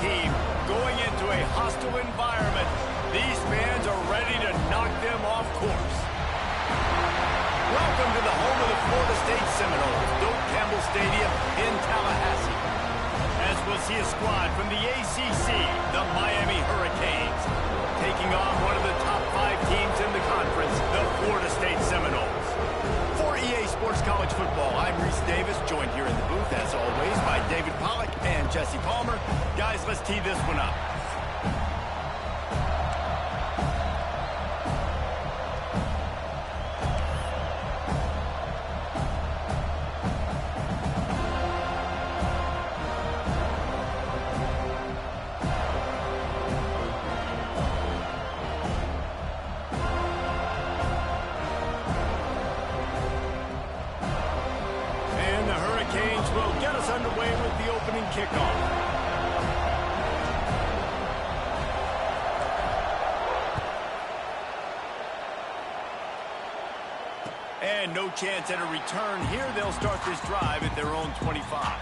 team going into a hostile environment. These fans are ready to knock them off course. Welcome to the home of the Florida State Seminoles, Doak Campbell Stadium in Tallahassee. As we'll see a squad from the ACC, the Miami Hurricanes, taking on one of the top 5 teams in the conference, the Florida State Seminoles. For EA Sports College Football, I'm Reese Davis, joined here in the booth, as always, by David Pollack and Jesse Palmer. Guys, let's tee this one up. Will get us underway with the opening kickoff. And no chance at a return here. They'll start this drive at their own 25.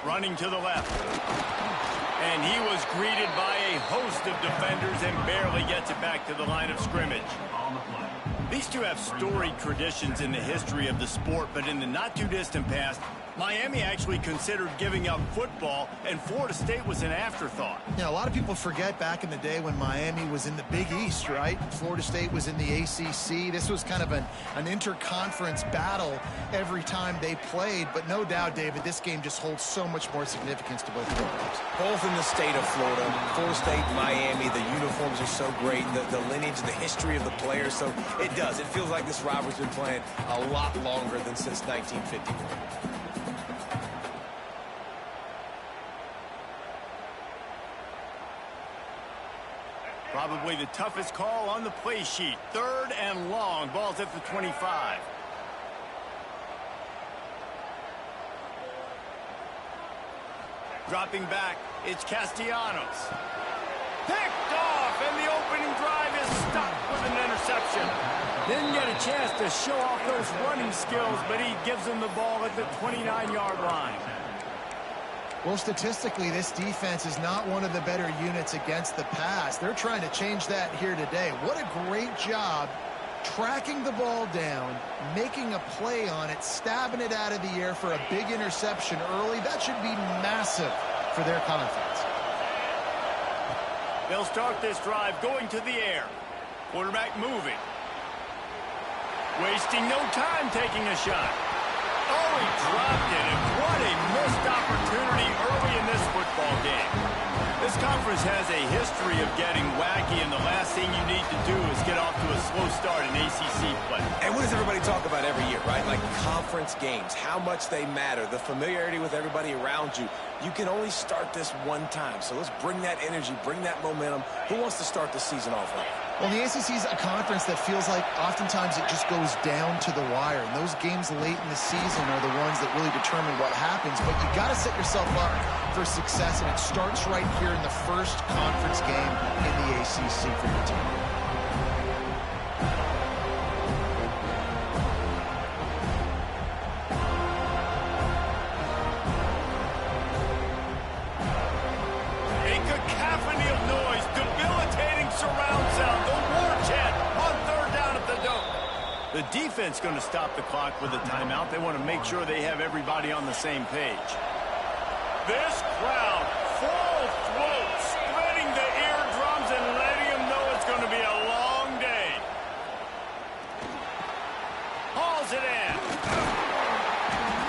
Running to the left. And he was greeted by a host of defenders and barely gets it back to the line of scrimmage. These two have storied traditions in the history of the sport, but in the not-too-distant past, Miami actually considered giving up football, and Florida State was an afterthought. Yeah, a lot of people forget back in the day when Miami was in the Big East, right? Florida State was in the ACC. This was kind of an interconference battle every time they played, but no doubt, David, this game just holds so much more significance to both programs. Both in the state of Florida, Florida State, Miami, the uniforms are so great, the lineage, the history of the players, so it does. It feels like this rivalry's been playing a lot longer than since 1951. Probably the toughest call on the play sheet. 3rd and long. Ball's at the 25. Dropping back, it's Castellanos. Picked off, and the opening drive is stopped with an interception. Didn't get a chance to show off those running skills, but he gives them the ball at the 29-yard line. Well, statistically, this defense is not one of the better units against the pass. They're trying to change that here today. What a great job tracking the ball down, making a play on it, stabbing it out of the air for a big interception early. That should be massive for their confidence. They'll start this drive going to the air. Quarterback moving. Wasting no time taking a shot. Oh, he dropped it, and what a missed opportunity early in this football game. This conference has a history of getting wacky, and the last thing you need to do is get off to a slow start in ACC play. And what does everybody talk about every year, right? Like conference games, how much they matter, the familiarity with everybody around you. You can only start this one time, so let's bring that energy, bring that momentum. Who wants to start the season off right? Well, the ACC is a conference that feels like oftentimes it just goes down to the wire. And those games late in the season are the ones that really determine what happens. But you got to set yourself up for success, and it starts right here in the first conference game in the ACC for your team. A cacophony of noise, debilitating surround sound, the war chant on 3rd down at the Doak. The defense going to stop the clock with a timeout. They want to make sure they have everybody on the same page. This crowd, full throat, splitting the eardrums and letting them know it's going to be a long day. Hauls it in.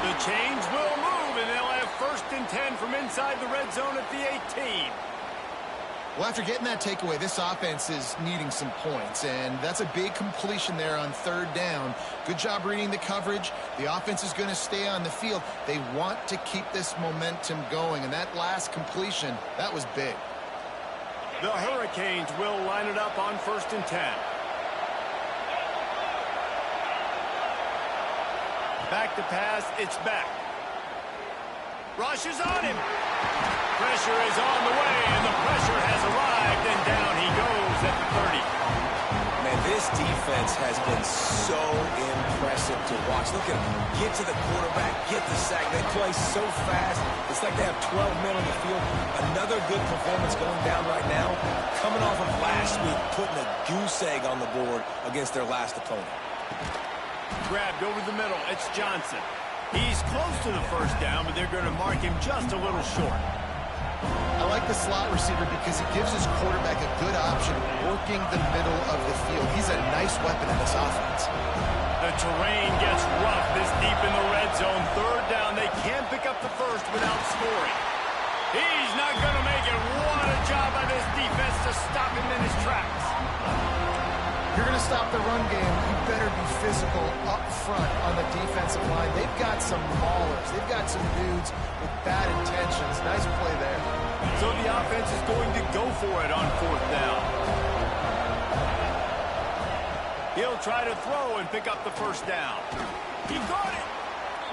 The chains will move, and they'll have 1st and 10 from inside the red zone at the 18. Well, after getting that takeaway, this offense is needing some points, and that's a big completion there on third down. Good job reading the coverage. The offense is going to stay on the field. They want to keep this momentum going, and that last completion, that was big. The Hurricanes will line it up on 1st and 10. Back to pass, it's back. Rush is on him. Pressure is on the way, and the pressure has arrived, and down he goes at the 30. Man, this defense has been so impressive to watch. Look at them. Get to the quarterback, get the sack. They play so fast. It's like they have 12 men on the field. Another good performance going down right now. Coming off of last week, putting a goose egg on the board against their last opponent. Grabbed over the middle. It's Johnson. He's close to the first down, but they're going to mark him just a little short. I like the slot receiver because he gives his quarterback a good option working the middle of the field. He's a nice weapon in this offense. The terrain gets rough this deep in the red zone. Third down. They can't pick up the first without scoring. He's not going to make it. What a job by this defense to stop him in his tracks. You're going to stop the run game, you better be physical up front on the defensive line. They've got some maulers. They've got some dudes with bad intentions. Nice play there. So the offense is going to go for it on 4th down. He'll try to throw and pick up the first down. He got it.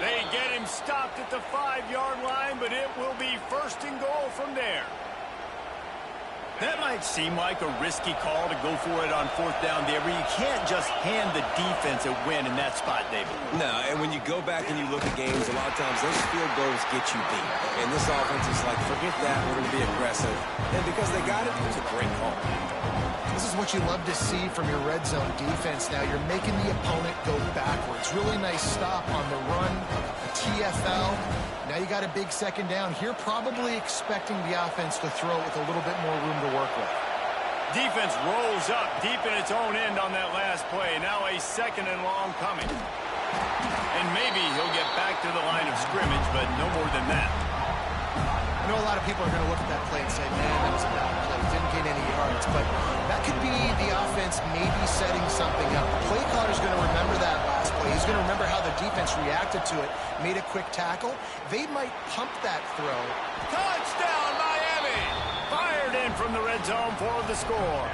They get him stopped at the 5-yard line, but it will be 1st and goal from there. That might seem like a risky call to go for it on 4th down there, but you can't just hand the defense a win in that spot, David. No, and when you go back and you look at games, a lot of times those field goals get you beat. And this offense is like, forget that, we're going to be aggressive. And because they got it, it was a great call. This is what you love to see from your red zone defense now. You're making the opponent go backwards. Really nice stop on the run, a TFL. Now you got a big second down here, probably expecting the offense to throw with a little bit more room to work with. Defense rolls up deep in its own end on that last play. Now a 2nd and long coming. And maybe he'll get back to the line of scrimmage, but no more than that. I know a lot of people are going to look at that play and say, man, that was a bad play. Didn't gain any yards. But that could be the offense maybe setting something up. The play caller's going to remember that last play. He's going to remember how the defense reacted to it, made a quick tackle. They might pump that throw. Touchdown, Miami! Fired in from the red zone for the score.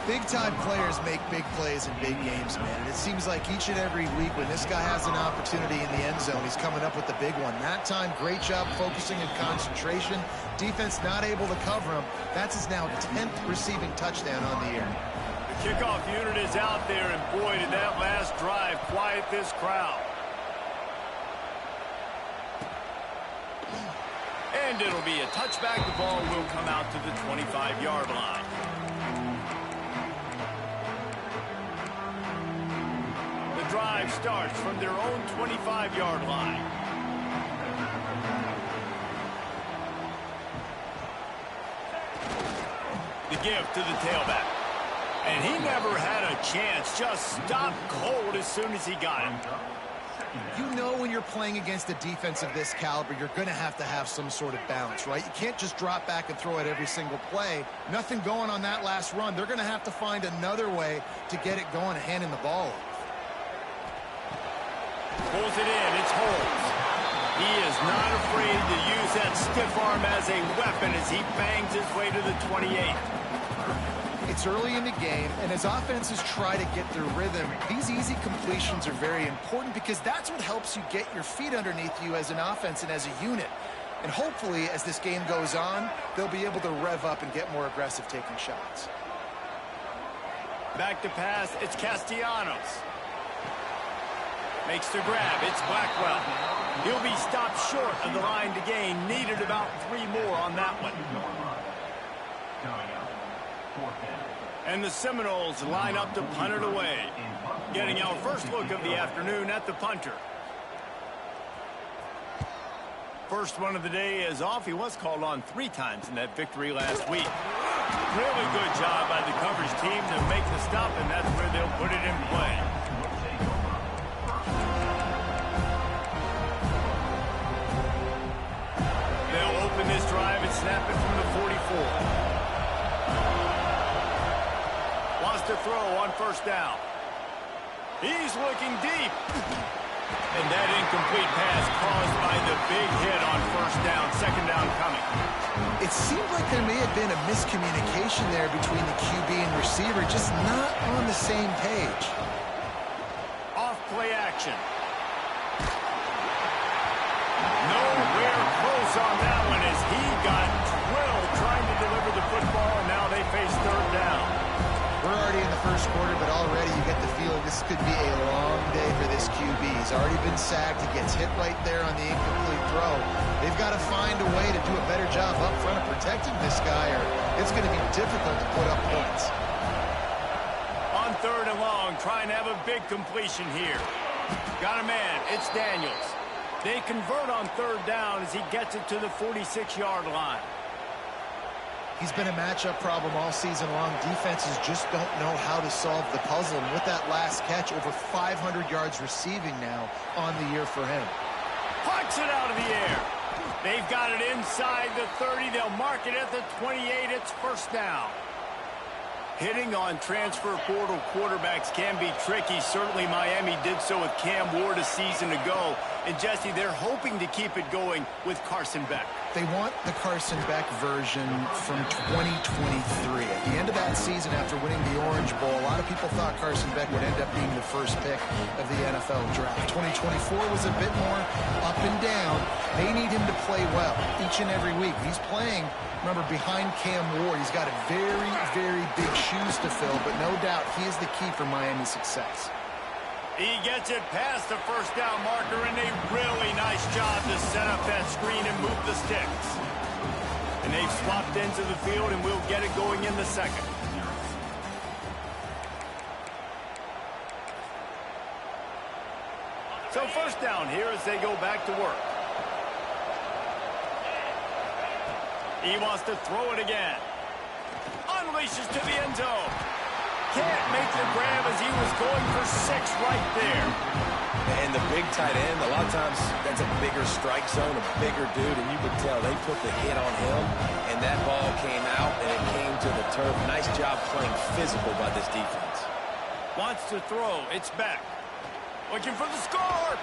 Big-time players make big plays in big games, man. And it seems like each and every week when this guy has an opportunity in the end zone, he's coming up with the big one. That time, great job focusing and concentration. Defense not able to cover him. That's his now 10th receiving touchdown on the year. The kickoff unit is out there, and boy, did that last drive quiet this crowd. And it'll be a touchback. The ball will come out to the 25-yard line. The drive starts from their own 25-yard line. The give to the tailback. And he never had a chance. Just stopped cold as soon as he got him. You know when you're playing against a defense of this caliber, you're going to have some sort of balance, right? You can't just drop back and throw it every single play. Nothing going on that last run. They're going to have to find another way to get it going and handing the ball off. Pulls it in. It's Holmes. He is not afraid to use that stiff arm as a weapon as he bangs his way to the 28. It's early in the game, and as offenses try to get their rhythm, these easy completions are very important because that's what helps you get your feet underneath you as an offense and as a unit. And hopefully, as this game goes on, they'll be able to rev up and get more aggressive taking shots. Back to pass, it's Castellanos. Makes the grab, it's Blackwell. He'll be stopped short of the line to gain. Needed about 3 more on that one. And the Seminoles line up to punt it away. Getting our first look of the afternoon at the punter. First one of the day is off. He was called on 3 times in that victory last week. Really good job by the coverage team to make the stop, and that's where they'll put it in play. They'll open open this drive and snap it from the 44. Wants to throw on first down. He's looking deep. And that incomplete pass caused by the big hit on first down. Second down coming. It seemed like there may have been a miscommunication there between the QB and receiver, just not on the same page. Off play action. Nowhere close on that one as he got drilled trying to deliver the football, and now they face third down. We're already in the first quarter, but already you get the feeling this could be a long day for this QB. He's already been sacked. He gets hit right there on the incomplete throw. They've got to find a way to do a better job up front of protecting this guy, or it's going to be difficult to put up points. On third and long, trying to have a big completion here. Got a man. It's Daniels. They convert on third down as he gets it to the 46-yard line. He's been a matchup problem all season long. Defenses just don't know how to solve the puzzle. And with that last catch, over 500 yards receiving now on the year for him. Pucks it out of the air. They've got it inside the 30. They'll mark it at the 28. It's first down. Hitting on transfer portal quarterbacks can be tricky. Certainly Miami did so with Cam Ward a season ago. And Jesse, they're hoping to keep it going with Carson Beck. They want the Carson Beck version from 2023. At the end of that season, after winning the Orange Bowl, a lot of people thought Carson Beck would end up being the first pick of the NFL draft. 2024 was a bit more up and down. They need him to play well each and every week. He's playing, remember, behind Cam Ward. He's got a very, very big shoes to fill, but no doubt he is the key for Miami's success. He gets it past the first down marker, and a really nice job to set up that screen and move the sticks. And they've swapped ends of the field, and we'll get it going in the second. So first down here as they go back to work. He wants to throw it again. Unleashes to the end zone. Can't make the grab as he was going for 6 right there. And the big tight end, a lot of times that's a bigger strike zone, a bigger dude, and you could tell they put the hit on him, and that ball came out, and it came to the turf. Nice job playing physical by this defense. Wants to throw. It's back. Looking for the score.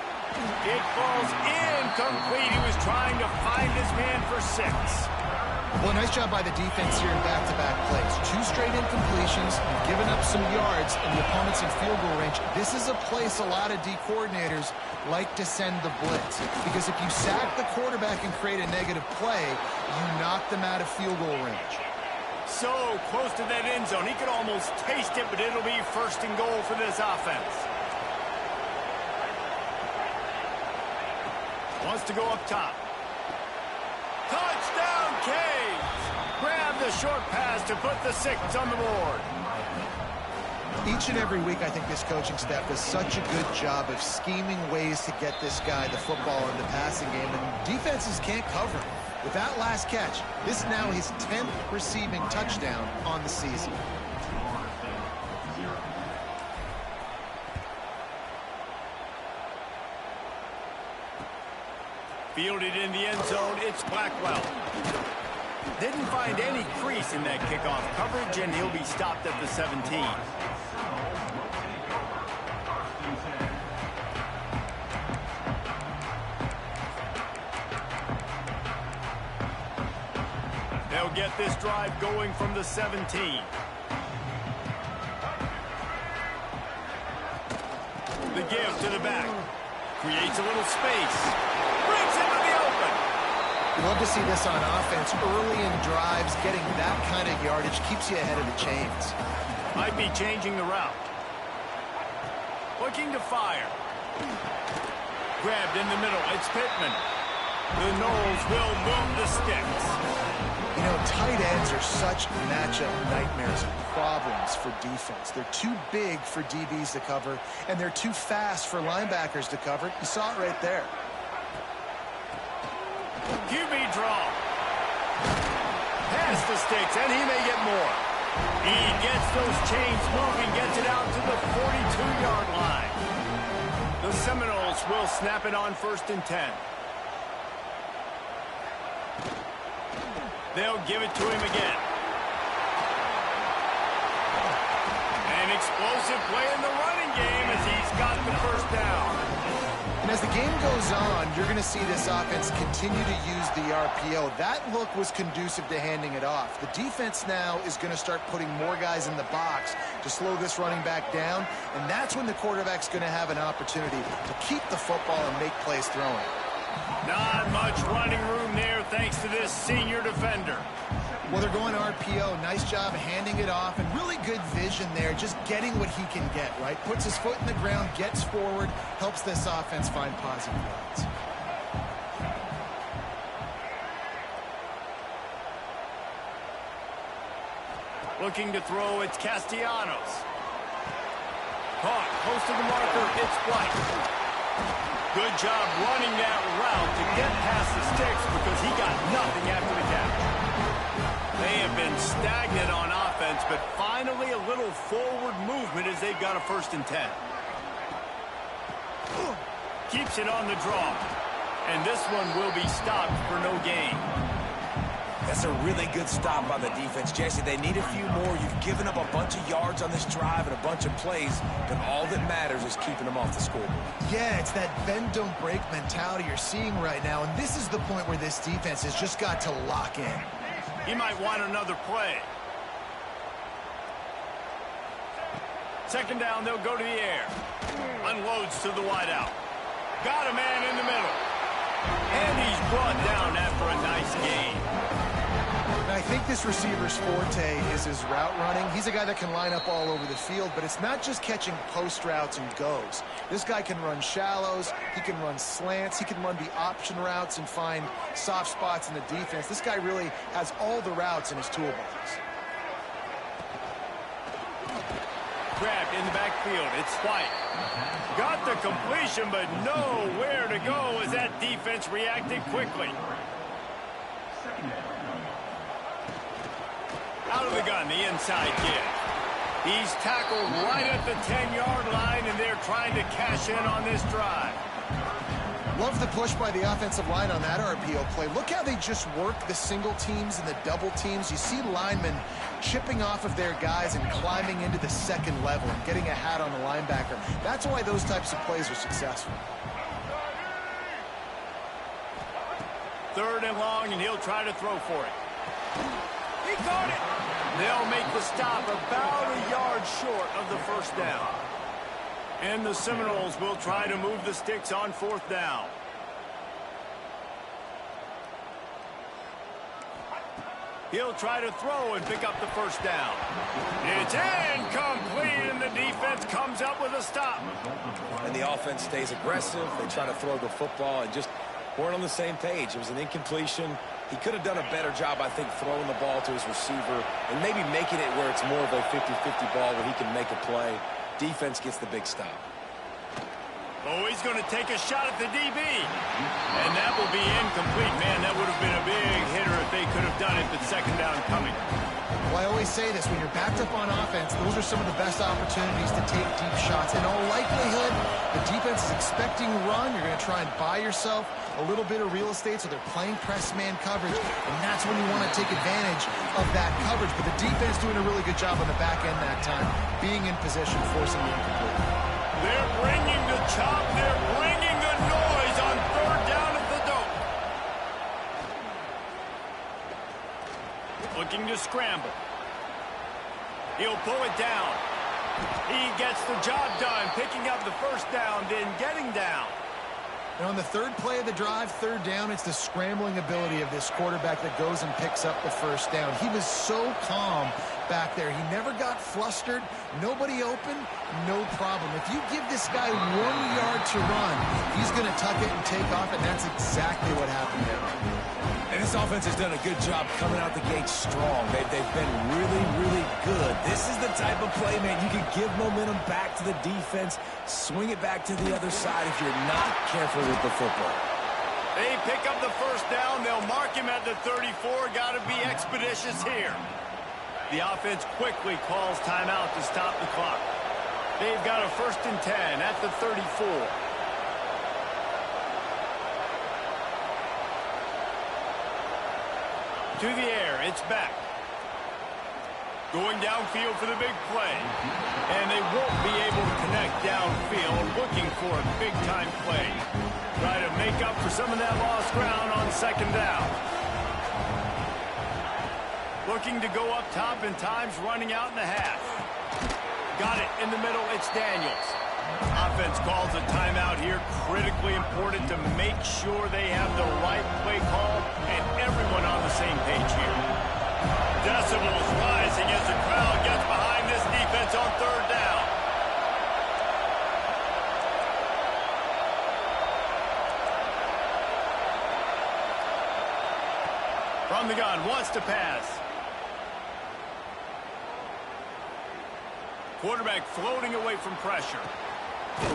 It falls incomplete. He was trying to find his man for 6. Well, nice job by the defense here in back-to-back plays. 2 straight incompletions, giving up some yards, and the opponent's in field goal range. This is a place a lot of D coordinators like to send the blitz, because if you sack the quarterback and create a negative play, you knock them out of field goal range. So close to that end zone. He could almost taste it, but it'll be first and goal for this offense. Wants to go up top. Touchdown, Canes! Grab the short pass to put the 6 on the board. Each and every week, I think this coaching staff does such a good job of scheming ways to get this guy the football in the passing game, and defenses can't cover him. With that last catch, this is now his 10th receiving touchdown on the season. Fielded in the end zone, it's Blackwell. Didn't find any crease in that kickoff coverage, and he'll be stopped at the 17. They'll get this drive going from the 17. The give to the back. Creates a little space. Brings into the open. You love to see this on offense. Early in drives, getting that kind of yardage keeps you ahead of the chains. Might be changing the route. Looking to fire. Grabbed in the middle. It's Pittman. The Knowles will move the sticks. You know, tight ends are such matchup nightmares and problems for defense. They're too big for DBs to cover, and they're too fast for linebackers to cover. You saw it right there. QB draw. Past the sticks, and he may get more. He gets those chains moving, gets it out to the 42-yard line. The Seminoles will snap it on 1st and 10. They'll give it to him again. An explosive play in the running game as he's got the first down. And as the game goes on, you're going to see this offense continue to use the RPO. That look was conducive to handing it off. The defense now is going to start putting more guys in the box to slow this running back down, and that's when the quarterback's going to have an opportunity to keep the football and make plays throwing. Not much running room there thanks to this senior defender. Well, they're going RPO. Nice job handing it off, and really good vision there, just getting what he can get, right? Puts his foot in the ground, gets forward, helps this offense find positive yards. Looking to throw, it's Castellanos. Caught, close to the marker, it's White. Good job running that route to get past the sticks because he got nothing after the catch. They have been stagnant on offense, but finally a little forward movement as they've got a 1st and 10. Keeps it on the draw. And this one will be stopped for no gain. That's a really good stop by the defense. Jesse, they need a few more. You've given up a bunch of yards on this drive and a bunch of plays, but all that matters is keeping them off the scoreboard. Yeah, it's that bend, don't break mentality you're seeing right now, and this is the point where this defense has just got to lock in. He might want another play. 2nd down, they'll go to the air. Unloads to the wideout. Got a man in the middle. And he's brought down after a nice gain. And I think this receiver's forte is his route running. He's a guy that can line up all over the field, but it's not just catching post routes and goes. This guy can run shallows, he can run slants, he can run the option routes and find soft spots in the defense. This guy really has all the routes in his toolbox. Grabbed in the backfield, it's White. Got the completion, but nowhere to go as that defense reacted quickly. Out of the gun, the inside kid. He's tackled right at the 10-yard line, and they're trying to cash in on this drive. Love the push by the offensive line on that RPO play. Look how they just work the single teams and the double teams. You see linemen chipping off of their guys and climbing into the 2nd level and getting a hat on the linebacker. That's why those types of plays are successful. 3rd and long, and he'll try to throw for it. He caught it. They'll make the stop about a yard short of the 1st down. And the Seminoles will try to move the sticks on 4th down. He'll try to throw and pick up the 1st down. It's incomplete, and the defense comes up with a stop. And the offense stays aggressive. They try to throw the football and just weren't on the same page. It was an incompletion. He could have done a better job, I think, throwing the ball to his receiver and maybe making it where it's more of a 50-50 ball where he can make a play. Defense gets the big stop. Oh, he's going to take a shot at the DB. And that will be incomplete. Man, that would have been a big hitter if they could have done it, but 2nd down coming. Well, I always say this, when you're backed up on offense, those are some of the best opportunities to take deep shots. In all likelihood, the defense is expecting run. You're going to try and buy yourself a little bit of real estate, so they're playing press man coverage, and that's when you want to take advantage of that coverage. But the defense doing a really good job on the back end that time, being in position, forcing the incomplete. They're bringing the chop. They're bringing the noise on 3rd down at the dope. Looking to scramble. He'll pull it down. He gets the job done, picking up the 1st down, then getting down. And on the 3rd play of the drive, 3rd down, it's the scrambling ability of this quarterback that goes and picks up the 1st down. He was so calm back there. He never got flustered. Nobody open, no problem. If you give this guy 1 yard to run, he's going to tuck it and take off, and that's exactly what happened there. And this offense has done a good job coming out the gate strong. They've been really, really good. This is the type of play, man, you can give momentum back to the defense, swing it back to the other side if you're not careful with the football. They pick up the 1st down. They'll mark him at the 34. Got to be expeditious here. The offense quickly calls timeout to stop the clock. They've got a 1st and 10 at the 34. To the air, it's back. Going downfield for the big play. And they won't be able to connect downfield, looking for a big-time play. Try to make up for some of that lost ground on second down. Looking to go up top and time's running out in the half. Got it in the middle, it's Daniels. Offense calls a timeout here. Critically important to make sure they have the right play call and everyone on the same page here. Decibels rising as the crowd gets behind this defense on third down. From the gun, wants to pass. Quarterback floating away from pressure.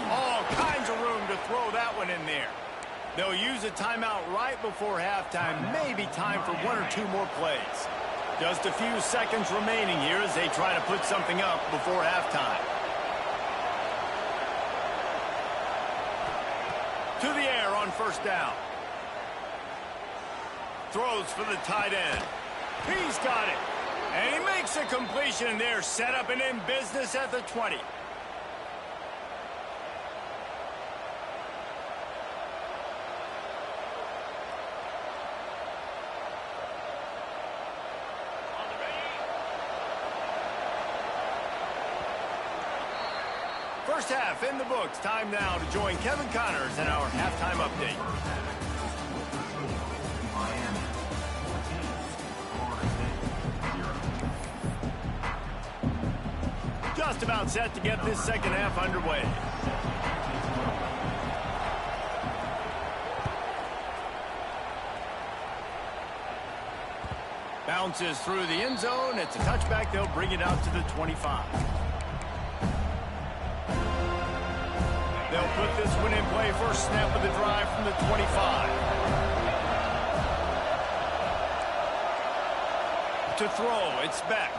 All kinds of room to throw that one in there. They'll use a timeout right before halftime. Maybe time for one or two more plays. Just a few seconds remaining here as they try to put something up before halftime. To the air on first down. Throws for the tight end. He's got it. And he makes a completion there. Set up and in business at the 20. First half in the books. Time now to join Kevin Connors in our halftime update. Just about set to get this second half underway. Bounces through the end zone. It's a touchback. They'll bring it out to the 25. They'll put this one in play. First snap of the drive from the 25. To throw, it's back.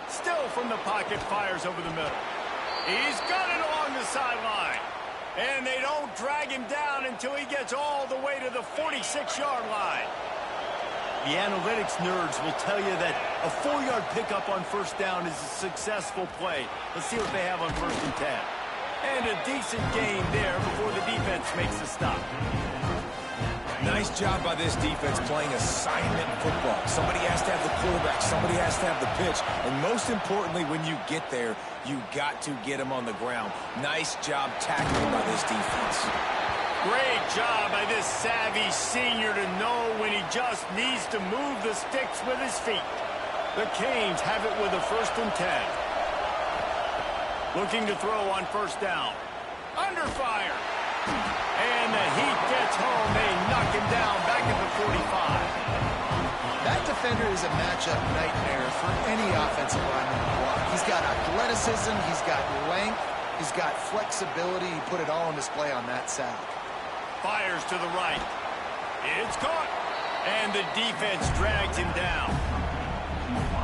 Still from the pocket, fires over the middle. He's got it along the sideline. And they don't drag him down until he gets all the way to the 46-yard line. The analytics nerds will tell you that a 4-yard pickup on first down is a successful play. Let's see what they have on 1st and 10. And a decent gain there before the defense makes the stop. Nice job by this defense playing assignment football. Somebody has to have the quarterback. Somebody has to have the pitch. And most importantly, when you get there, you got to get him on the ground. Nice job tackling by this defense. Great job by this savvy senior to know when he just needs to move the sticks with his feet. The Canes have it with a 1st and 10. Looking to throw on first down. Under fire. And the heat gets home. They knock him down back at the 45. That defender is a matchup nightmare for any offensive lineman to block. He's got athleticism. He's got length. He's got flexibility. He put it all on display on that sack. Fires to the right. It's caught. And the defense drags him down.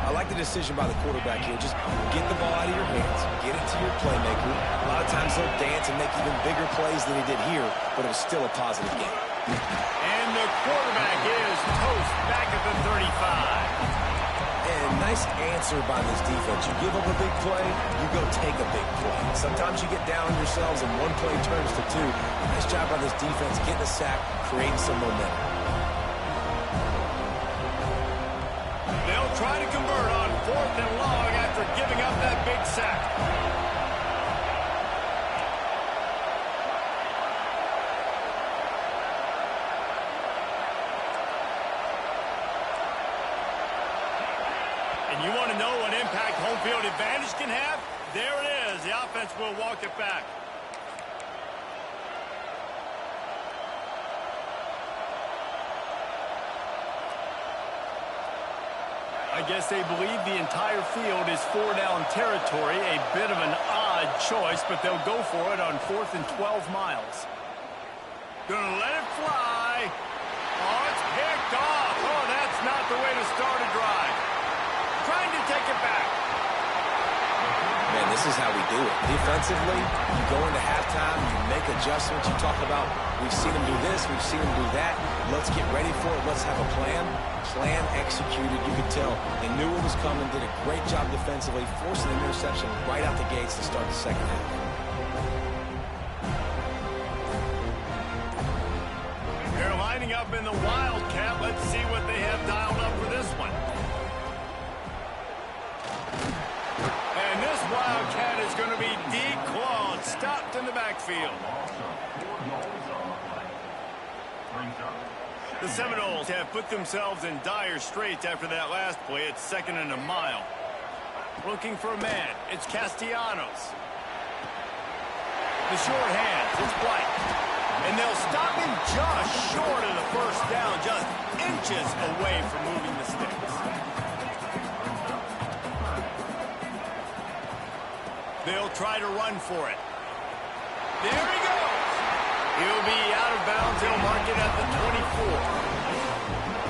I like the decision by the quarterback here. Just get the ball out of your hands. Get it to your playmaker. A lot of times he'll dance and make even bigger plays than he did here, but it was still a positive game. And the quarterback is toast back at the 35. And nice answer by this defense. You give up a big play, you go take a big play. Sometimes you get down on yourselves and one play turns to two. Nice job by this defense getting a sack, creating some momentum. They'll try to convert on 4th and long after giving up that big sack. And you want to know what impact home field advantage can have? There it is. The offense will walk it back. I guess they believe the entire field is 4-down territory. A bit of an odd choice, but they'll go for it on 4th and 12 miles. Gonna let it fly. Oh, it's picked off. Oh, that's not the way to start a drive. Trying to take it back. Man, this is how we do it. Defensively, you go into halftime, you make adjustments. You talk about, we've seen them do this, we've seen them do that. Let's get ready for it. Let's have a plan. Plan executed. You could tell they knew it was coming, did a great job defensively, forcing an interception right out the gates to start the second half. They're lining up in the Wildcat. Let's see what they have dialed up for this one. And this Wildcat is going to be declawed, stopped in the backfield. The Seminoles have put themselves in dire straits after that last play. It's 2nd and a mile. Looking for a man. It's Castellanos. The short hands. It's White. And they'll stop him just short of the first down, just inches away from moving the sticks. They'll try to run for it. There he goes. He'll be out of bounds. They'll mark it at the 24.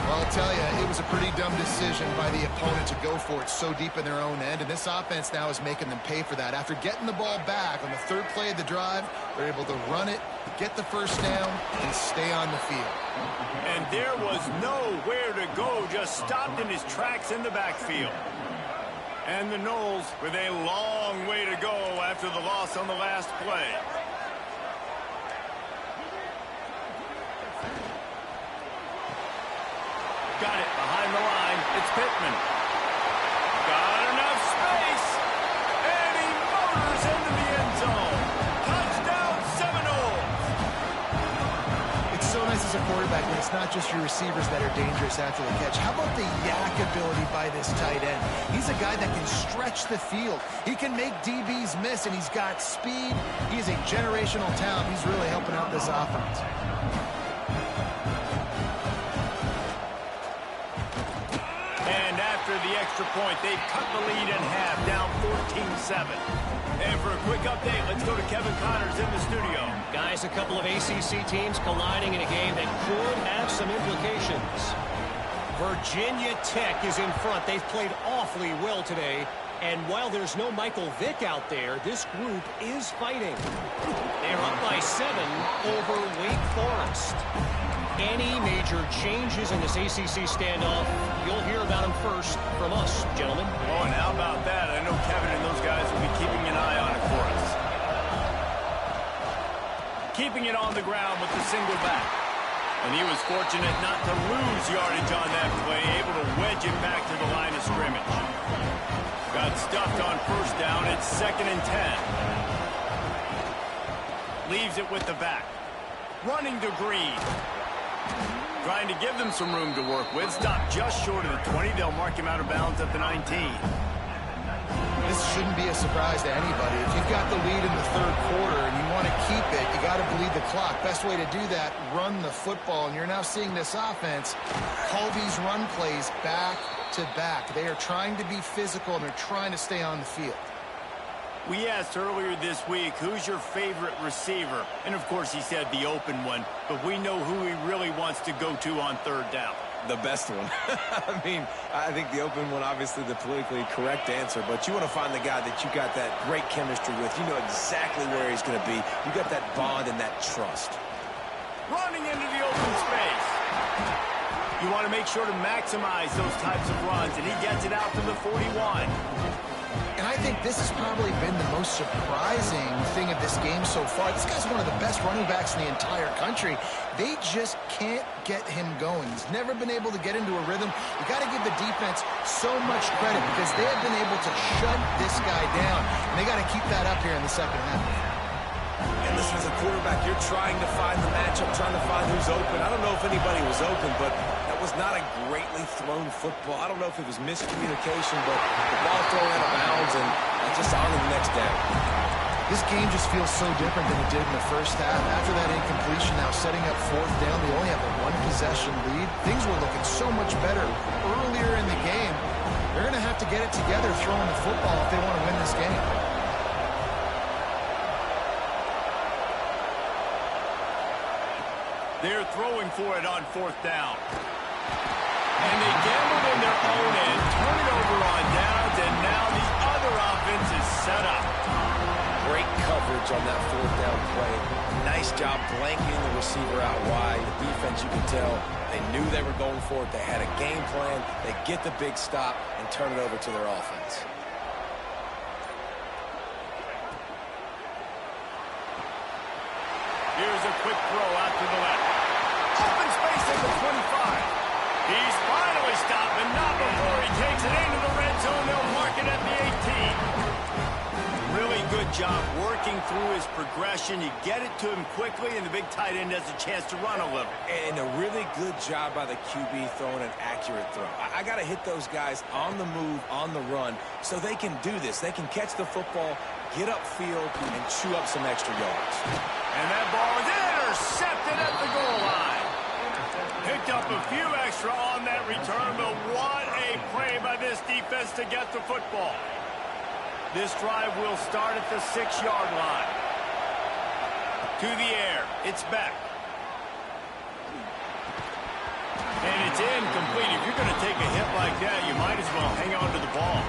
Well, I'll tell you, it was a pretty dumb decision by the opponent to go for it so deep in their own end, and this offense now is making them pay for that. After getting the ball back on the 3rd play of the drive, they're able to run it, get the first down, and stay on the field. And there was nowhere to go, just stopped in his tracks in the backfield. And the Noles with a long way to go after the loss on the last play. Got it behind the line. It's Pittman. Got enough space. And he motors into the end zone. Touchdown Seminoles. It's so nice as a quarterback when it's not just your receivers that are dangerous after the catch. How about the yak ability by this tight end? He's a guy that can stretch the field. He can make DBs miss, and he's got speed. He's a generational talent. He's really helping out this offense. After the extra point, they've cut the lead in half, down 14-7. And for a quick update, let's go to Kevin Connors in the studio. Guys, a couple of ACC teams colliding in a game that could have some implications. Virginia Tech is in front. They've played awfully well today. And while there's no Michael Vick out there, this group is fighting. They're up by 7 over Wake Forest. Any major changes in this ACC standoff, you'll hear about them first from us, gentlemen. Oh, and how about that? I know Kevin and those guys will be keeping an eye on it for us. Keeping it on the ground with the single back. And he was fortunate not to lose yardage on that play, able to wedge it back to the line of scrimmage. Got stuffed on first down. It's 2nd and 10. Leaves it with the back. Running to Green. Trying to give them some room to work with. Stopped just short of the 20. They'll mark him out of bounds at the 19. This shouldn't be a surprise to anybody. If you've got the lead in the 3rd quarter and you want to keep it, you got to bleed the clock. Best way to do that, run the football. And you're now seeing this offense call these run plays back to back. They are trying to be physical, and they're trying to stay on the field. We asked earlier this week, who's your favorite receiver? And, of course, he said the open one. But we know who he really wants to go to on 3rd down. The best one. I mean, I think the open one, obviously the politically correct answer, but you want to find the guy that you got that great chemistry with. You know exactly where he's going to be. You got that bond and that trust. Running into the open space. You want to make sure to maximize those types of runs, and he gets it out to the 41. And I think this has probably been the most surprising thing of this game so far. This guy's one of the best running backs in the entire country. They just can't get him going. He's never been able to get into a rhythm. You got to give the defense so much credit because they have been able to shut this guy down. And they got to keep that up here in the second half. And listen, as a quarterback, you're trying to find the matchup, trying to find who's open. I don't know if anybody was open, but that was not a greatly thrown football. I don't know if it was miscommunication, but the ball thrown out of bounds and just on to the next down. This game just feels so different than it did in the first half. After that incompletion, now setting up 4th down, they only have a 1-possession lead. Things were looking so much better earlier in the game. They're going to have to get it together throwing the football if they want to win this game. They're throwing for it on 4th down. And they gambled in their own end, turn it over on downs, and now the other offense is set up. Great coverage on that fourth down play. Nice job blanketing the receiver out wide. The defense, you can tell, they knew they were going for it. They had a game plan. They get the big stop and turn it over to their offense. Here's a quick throw out to the left. Open space at the 25. He's finally stopped, but not before he takes it into the red zone. They'll mark it at the 18. Really good job working through his progression. You get it to him quickly, and the big tight end has a chance to run a little. And a really good job by the QB throwing an accurate throw. I got to hit those guys on the move, on the run, so they can do this. They can catch the football, get upfield, and chew up some extra yards. And that ball is intercepted at the goal line. Picked up a few extra on that return, but what a play by this defense to get the football. This drive will start at the 6-yard line. To the air. It's back. And it's incomplete. If you're going to take a hit like that, you might as well hang on to the ball.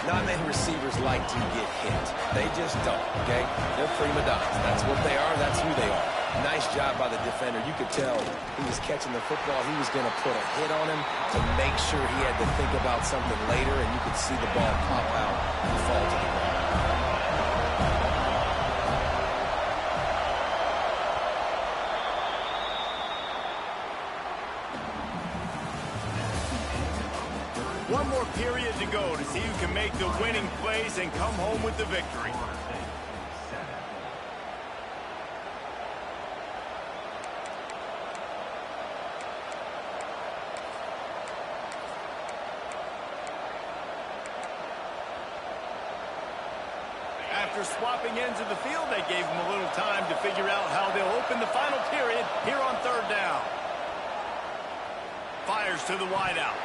Not many receivers like to get hit. They just don't, okay? They're prima donnas. That's what they are. That's who they are. Nice job by the defender. You could tell he was catching the football. He was going to put a hit on him to make sure he had to think about something later, and you could see the ball pop out and fall to the ground. One more period to go to see who can make the winning plays and come home with the victory. After swapping ends of the field, they gave him a little time to figure out how they'll open the final period here on third down. Fires to the wideout.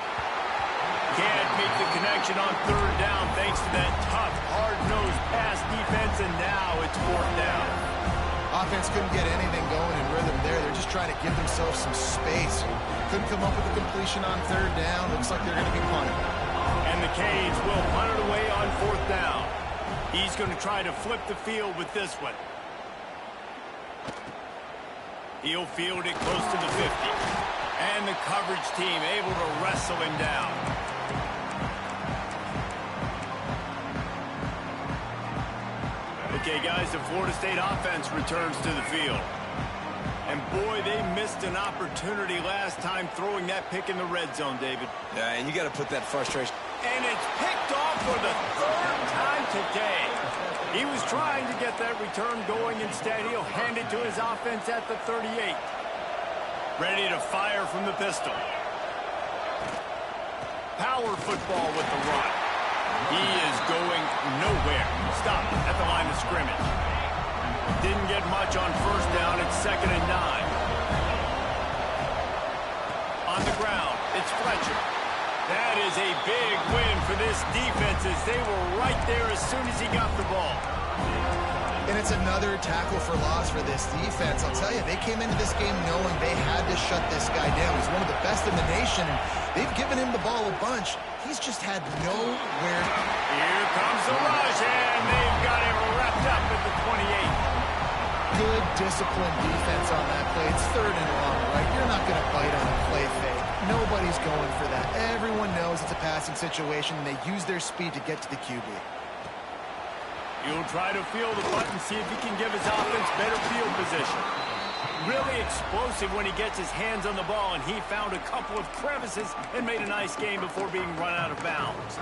Can't make the connection on third down thanks to that tough, hard-nosed pass defense, and now it's fourth down. Offense couldn't get anything going in rhythm there. They're just trying to give themselves some space. Couldn't come up with a completion on third down. Looks like they're going to be punting. And the Canes will punt it away on fourth down. He's going to try to flip the field with this one. He'll field it close to the 50. And the coverage team able to wrestle him down. Okay, guys, the Florida State offense returns to the field. And boy, they missed an opportunity last time throwing that pick in the red zone, David. Yeah, and you got to put that frustration. And it's picked off for the third time today. He was trying to get that return going. Instead, he'll hand it to his offense at the 38. Ready to fire from the pistol. Power football with the run. He is going nowhere. Stop at the line of scrimmage. Didn't get much on first down. It's 2nd and 9. On the ground, it's Fletcher. That is a big win for this defense as they were right there as soon as he got the ball. And it's another tackle for loss for this defense. I'll tell you, they came into this game knowing they had to shut this guy down. He's one of the best in the nation, and they've given him the ball a bunch. He's just had nowhere. Here comes the rush, and they've got him wrapped up at the 28. Good, disciplined defense on that play. It's 3rd and long, right? You're not going to bite on a play fake. Nobody's going for that. Everyone knows it's a passing situation, and they use their speed to get to the QB. He'll try to field the punt and see if he can give his offense better field position. Really explosive when he gets his hands on the ball, and he found a couple of crevices and made a nice game before being run out of bounds.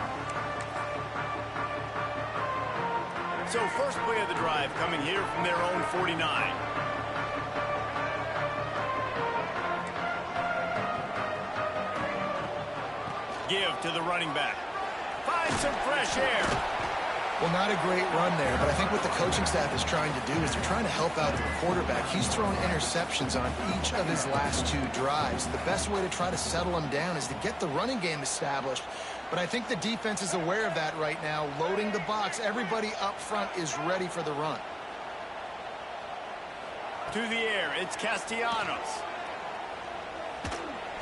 So first play of the drive coming here from their own 49. Give to the running back. Find some fresh air. Well, not a great run there, but I think what the coaching staff is trying to do is they're trying to help out the quarterback. He's thrown interceptions on each of his last 2 drives. The best way to try to settle him down is to get the running game established. But I think the defense is aware of that right now, loading the box. Everybody up front is ready for the run. To the air, it's Castellanos.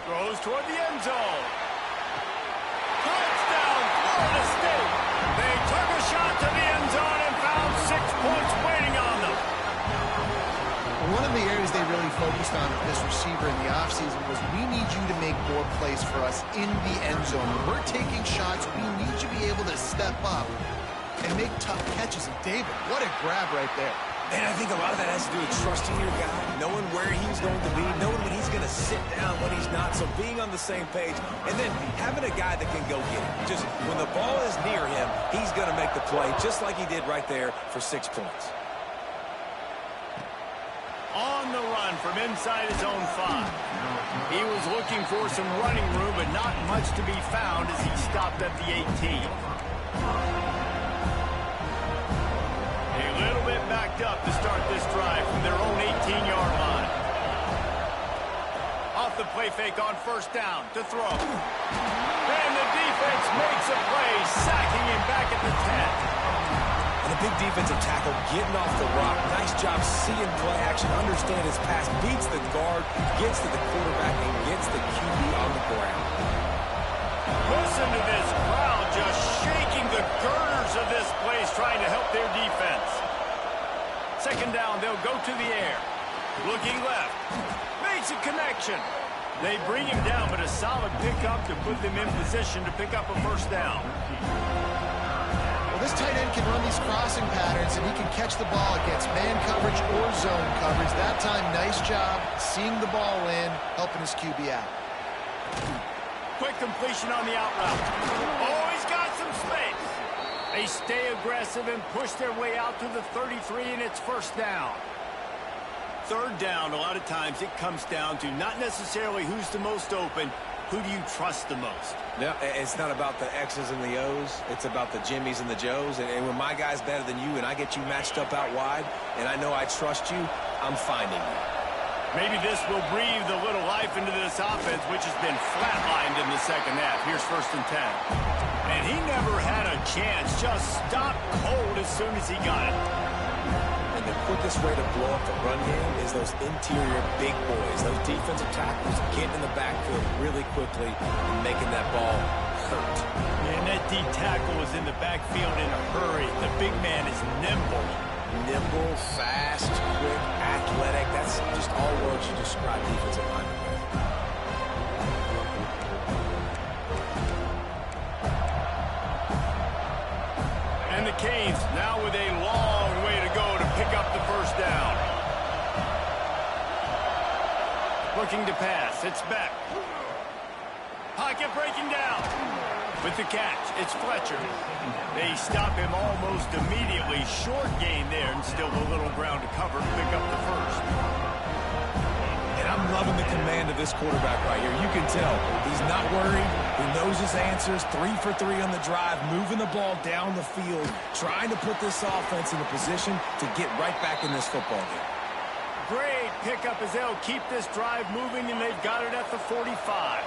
Throws toward the end zone. Touchdown, Florida State. They took a shot to the end zone and found 6 points waiting on them. One of the areas they really focused on with this receiver in the offseason was we need you to make more plays for us in the end zone. When we're taking shots, we need you to be able to step up and make tough catches. And David, what a grab right there. And I think a lot of that has to do with trusting your guy, knowing where he's going to be, knowing when he's going to sit down, when he's not. So being on the same page, and then having a guy that can go get it. Just when the ball is near him, he's going to make the play, just like he did right there for 6 points. On the run from inside his own 5. He was looking for some running room, but not much to be found as he stopped at the 18. A little bit backed up to start this drive from their own 18-yard line. Off the play fake on first down to throw. And the defense makes a play, sacking him back at the 10. And a big defensive tackle getting off the rock. Nice job seeing play action, understand his pass, beats the guard, gets to the quarterback, and gets the QB on the ground. Listen to this crowd just shaking the girders of this place, trying to help their defense. Second down, they'll go to the air. Looking left. Makes a connection. They bring him down, but a solid pickup to put them in position to pick up a first down. This tight end can run these crossing patterns, and he can catch the ball against man coverage or zone coverage. That time, nice job seeing the ball in, helping his QB out. Quick completion on the out route. Oh, he's got some space. They stay aggressive and push their way out to the 33, and it's first down. Third down, a lot of times it comes down to not necessarily who's the most open, who do you trust the most? No, it's not about the X's and the O's. It's about the Jimmies and the Joes. And when my guy's better than you and I get you matched up out wide and I know I trust you, I'm finding you. Maybe this will breathe a little life into this offense, which has been flatlined in the second half. Here's first and 10. And he never had a chance. Just stopped cold as soon as he got it. And the quickest way to blow up the run game is those interior big boys, those defensive tackles getting in the backfield really quickly and making that ball hurt. And that D tackle is in the backfield in a hurry. The big man is nimble. Nimble, fast, quick, athletic. That's just all words you describe defensive linemen with. And the Canes now with a long way to go to pick up the first down. Looking to pass. It's Beck. Pocket breaking down. With the catch, it's Fletcher. They stop him almost immediately. Short gain there, and still a little ground to cover to pick up the first. And I'm loving the command of this quarterback right here. You can tell he's not worried. He knows his answers. 3 for 3 on the drive, moving the ball down the field, trying to put this offense in a position to get right back in this football game. Great pickup as they'll keep this drive moving, and they've got it at the 45.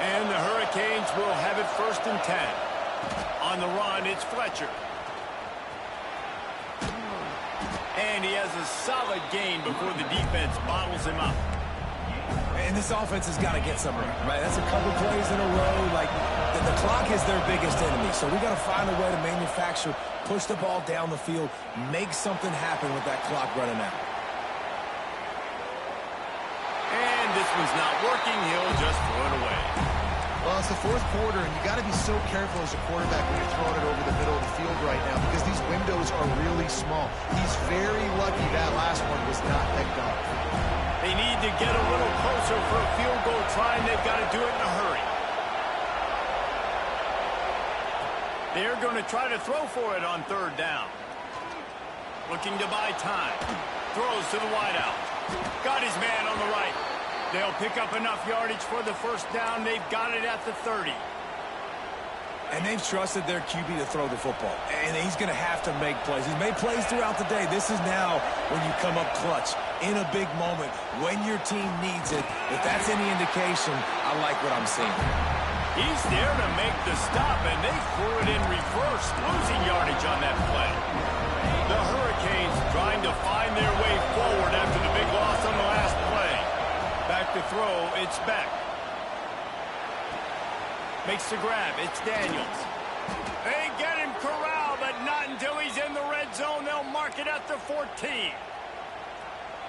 And the Hurricanes will have it first and 10. On the run, it's Fletcher. And he has a solid gain before the defense bottles him up. And this offense has got to get somewhere, right? That's a couple plays in a row. Like, the clock is their biggest enemy. So we got to find a way to manufacture, push the ball down the field, make something happen with that clock running out. And this one's not working. He'll just throw it away. Well, it's the fourth quarter, and you got to be so careful as a quarterback when you're throwing it over the middle of the field right now because these windows are really small. He's very lucky that last one was not picked off. They need to get a little closer for a field goal try, and they've got to do it in a hurry. They're going to try to throw for it on third down. Looking to buy time. Throws to the wideout. Got his man on the right. They'll pick up enough yardage for the first down. They've got it at the 30. And they've trusted their QB to throw the football. And he's going to have to make plays. He's made plays throughout the day. This is now when you come up clutch in a big moment when your team needs it. If that's any indication, I like what I'm seeing. He's there to make the stop, and they threw it in reverse, losing yardage on that play. The Hurricanes trying to find their way forward after the big loss on the last play. Back to throw, it's Beck. Makes the grab. It's Daniels. They get him corralled, but not until he's in the red zone. They'll mark it at the 14.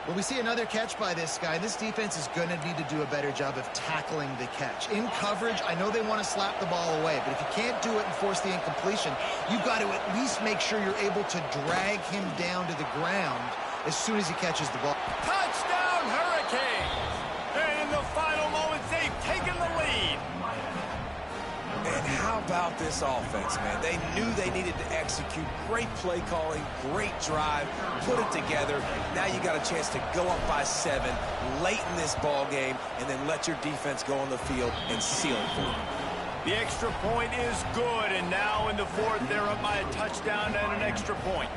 Well, we see another catch by this guy. This defense is going to need to do a better job of tackling the catch. In coverage, I know they want to slap the ball away, but if you can't do it and force the incompletion, you've got to at least make sure you're able to drag him down to the ground as soon as he catches the ball. Touchdown, Hurricanes! And in the final moments, they've taken the lead. And how about this offense, man? They knew they needed to execute. Great play calling, great drive, put it together. Now you got a chance to go up by 7 late in this ball game and then let your defense go on the field and seal it for them. The extra point is good, and now in the fourth, they're up by a touchdown and an extra point.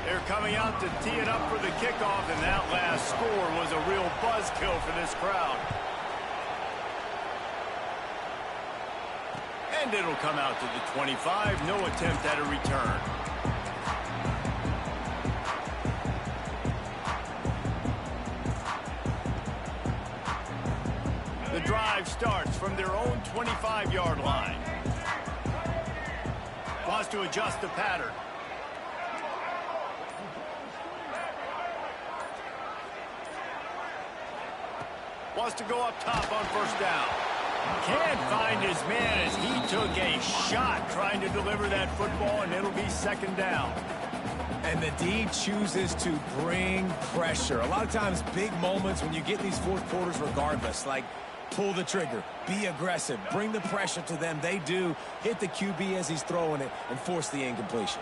They're coming out to tee it up for the kickoff, and that last score was a real buzzkill for this crowd. And it'll come out to the 25. No attempt at a return. The drive starts from their own 25-yard line. Wants to adjust the pattern. Wants to go up top on first down. Can't find his man as he took a shot trying to deliver that football, and it'll be second down. And the D chooses to bring pressure. A lot of times, big moments when you get in these fourth quarters regardless, like pull the trigger, be aggressive, bring the pressure to them. They do hit the QB as he's throwing it and force the incompletion.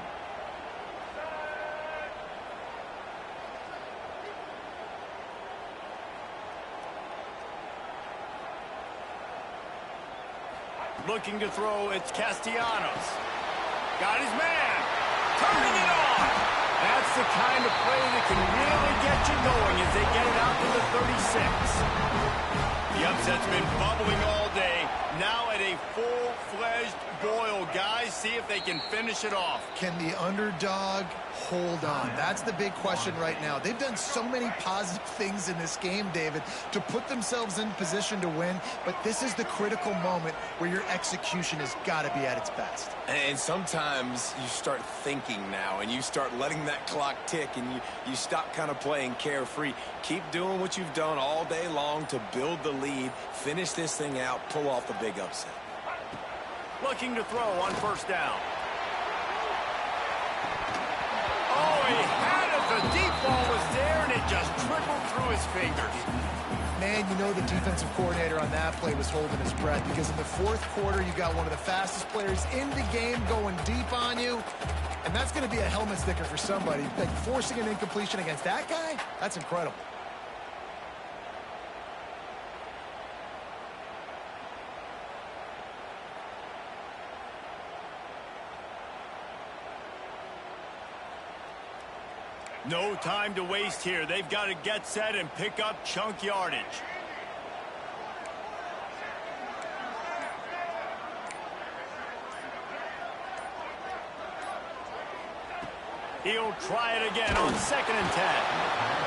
Looking to throw, it's Castellanos. Got his man. Turning it on. That's the kind of play that can really get you going as they get it out to the 36. The upset's been bubbling all day. Now at a full-fledged boil. Guys, see if they can finish it off. Can the underdog hold on? That's the big question right now. They've done so many positive things in this game, David, to put themselves in position to win, but this is the critical moment where your execution has got to be at its best. And sometimes you start thinking now, and you start letting that clock tick, and you stop kind of playing carefree. Keep doing what you've done all day long to build the lead, finish this thing out, pull off the big upset. Looking to throw on first down. Oh, he had it. The deep ball was there, and it just trickled through his fingers. Man, you know the defensive coordinator on that play was holding his breath, because in the fourth quarter, you got one of the fastest players in the game going deep on you, and that's going to be a helmet sticker for somebody. Like, forcing an incompletion against that guy, that's incredible. No time to waste here. They've got to get set and pick up chunk yardage. He'll try it again on 2nd and 10.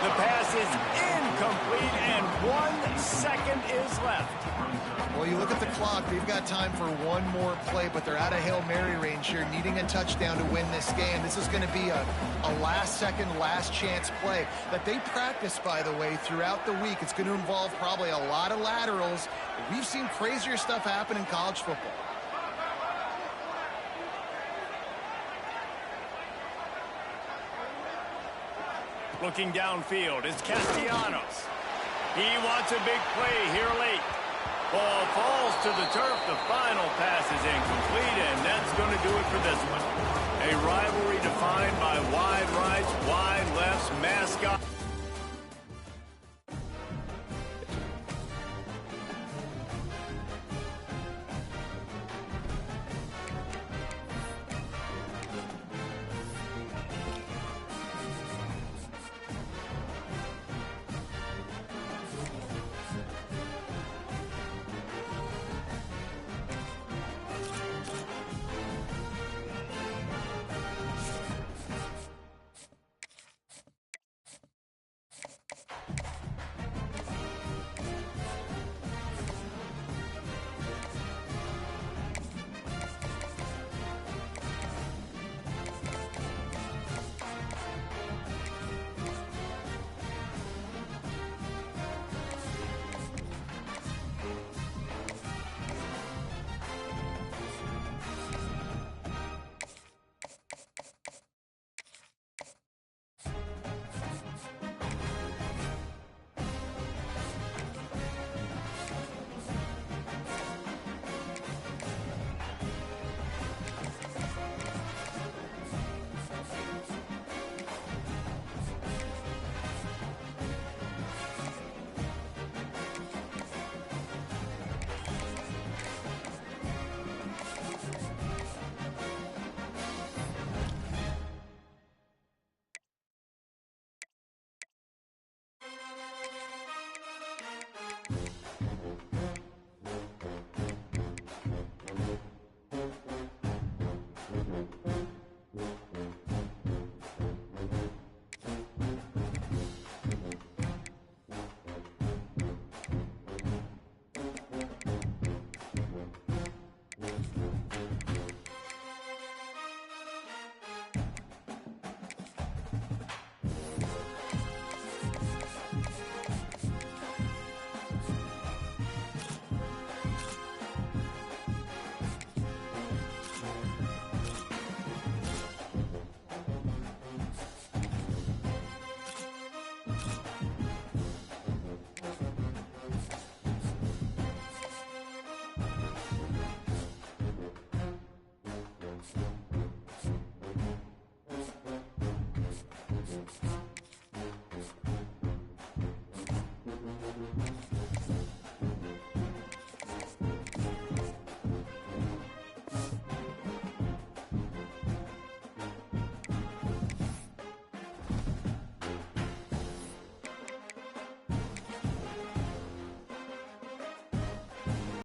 The pass is incomplete, and 1 second is left. Well, you look at the clock, they've got time for one more play, but they're out of Hail Mary range here, needing a touchdown to win this game. This is going to be a last-second, last-chance play that they practice, by the way, throughout the week. It's going to involve probably a lot of laterals. We've seen crazier stuff happen in college football. Looking downfield is Castellanos. He wants a big play here late. Ball falls to the turf. The final pass is incomplete, and that's going to do it for this one. A rivalry defined by wide rights, wide lefts, mascot.